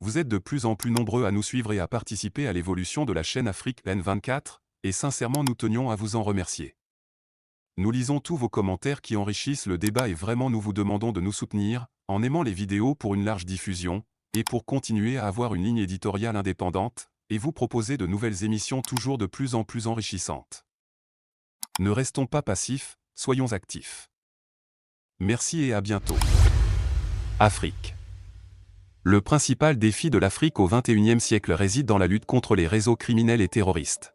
Vous êtes de plus en plus nombreux à nous suivre et à participer à l'évolution de la chaîne Afrique N24, et sincèrement nous tenions à vous en remercier. Nous lisons tous vos commentaires qui enrichissent le débat et vraiment nous vous demandons de nous soutenir, en aimant les vidéos pour une large diffusion, et pour continuer à avoir une ligne éditoriale indépendante, et vous proposer de nouvelles émissions toujours de plus en plus enrichissantes. Ne restons pas passifs, soyons actifs. Merci et à bientôt. Afrique. Le principal défi de l'Afrique au XXIe siècle réside dans la lutte contre les réseaux criminels et terroristes.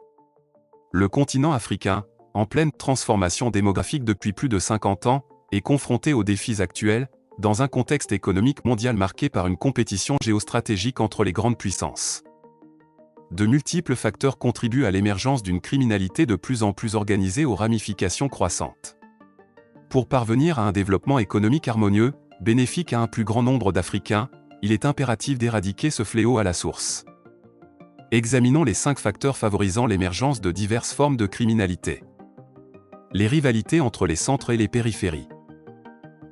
Le continent africain, en pleine transformation démographique depuis plus de 50 ans, est confronté aux défis actuels, dans un contexte économique mondial marqué par une compétition géostratégique entre les grandes puissances. De multiples facteurs contribuent à l'émergence d'une criminalité de plus en plus organisée aux ramifications croissantes. Pour parvenir à un développement économique harmonieux, bénéfique à un plus grand nombre d'Africains, il est impératif d'éradiquer ce fléau à la source. Examinons les 5 facteurs favorisant l'émergence de diverses formes de criminalité. Les rivalités entre les centres et les périphéries.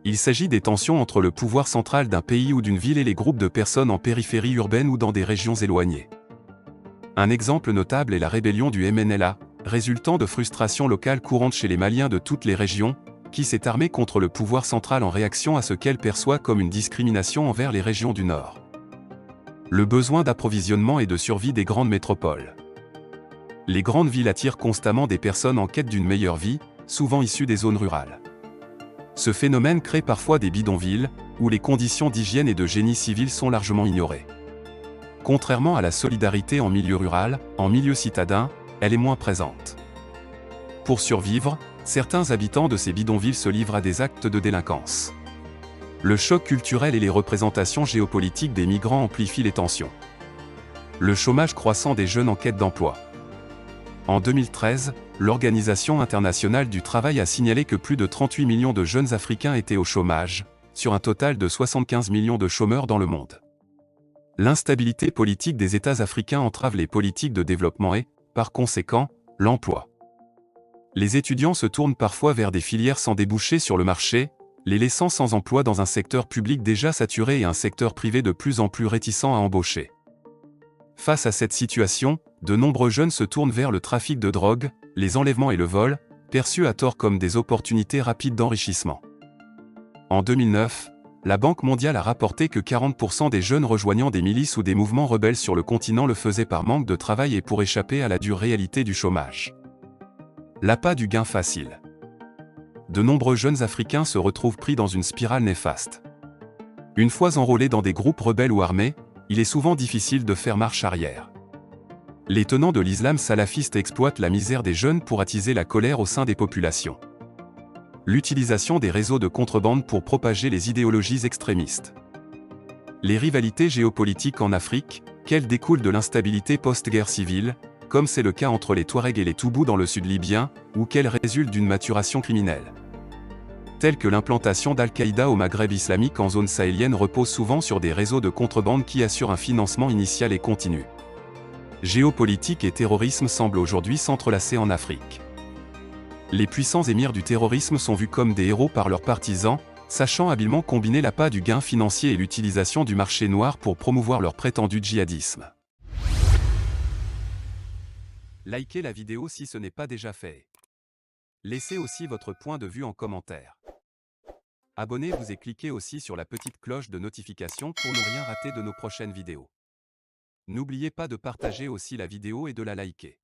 Il s'agit des tensions entre le pouvoir central d'un pays ou d'une ville et les groupes de personnes en périphérie urbaine ou dans des régions éloignées. Un exemple notable est la rébellion du MNLA, résultant de frustrations locales courantes chez les Maliens de toutes les régions, qui s'est armée contre le pouvoir central en réaction à ce qu'elle perçoit comme une discrimination envers les régions du Nord. Le besoin d'approvisionnement et de survie des grandes métropoles. Les grandes villes attirent constamment des personnes en quête d'une meilleure vie, souvent issues des zones rurales. Ce phénomène crée parfois des bidonvilles, où les conditions d'hygiène et de génie civil sont largement ignorées. Contrairement à la solidarité en milieu rural, en milieu citadin, elle est moins présente. Pour survivre, certains habitants de ces bidonvilles se livrent à des actes de délinquance. Le choc culturel et les représentations géopolitiques des migrants amplifient les tensions. Le chômage croissant des jeunes en quête d'emploi. En 2013, l'Organisation internationale du travail a signalé que plus de 38 millions de jeunes Africains étaient au chômage, sur un total de 75 millions de chômeurs dans le monde. L'instabilité politique des États africains entrave les politiques de développement et, par conséquent, l'emploi. Les étudiants se tournent parfois vers des filières sans débouchés sur le marché, les laissant sans emploi dans un secteur public déjà saturé et un secteur privé de plus en plus réticent à embaucher. Face à cette situation, de nombreux jeunes se tournent vers le trafic de drogue, les enlèvements et le vol, perçus à tort comme des opportunités rapides d'enrichissement. En 2009, la Banque mondiale a rapporté que 40% des jeunes rejoignant des milices ou des mouvements rebelles sur le continent le faisaient par manque de travail et pour échapper à la dure réalité du chômage. L'appât du gain facile. De nombreux jeunes Africains se retrouvent pris dans une spirale néfaste. Une fois enrôlés dans des groupes rebelles ou armés, il est souvent difficile de faire marche arrière. Les tenants de l'islam salafiste exploitent la misère des jeunes pour attiser la colère au sein des populations. L'utilisation des réseaux de contrebande pour propager les idéologies extrémistes. Les rivalités géopolitiques en Afrique, qu'elles découlent de l'instabilité post-guerre civile, comme c'est le cas entre les Touaregs et les Toubous dans le sud libyen, ou qu'elles résultent d'une maturation criminelle. Telles que l'implantation d'Al-Qaïda au Maghreb islamique en zone sahélienne repose souvent sur des réseaux de contrebande qui assurent un financement initial et continu. Géopolitique et terrorisme semblent aujourd'hui s'entrelacer en Afrique. Les puissants émirs du terrorisme sont vus comme des héros par leurs partisans, sachant habilement combiner l'appât du gain financier et l'utilisation du marché noir pour promouvoir leur prétendu djihadisme. Likez la vidéo si ce n'est pas déjà fait. Laissez aussi votre point de vue en commentaire. Abonnez-vous et cliquez aussi sur la petite cloche de notification pour ne rien rater de nos prochaines vidéos. N'oubliez pas de partager aussi la vidéo et de la liker.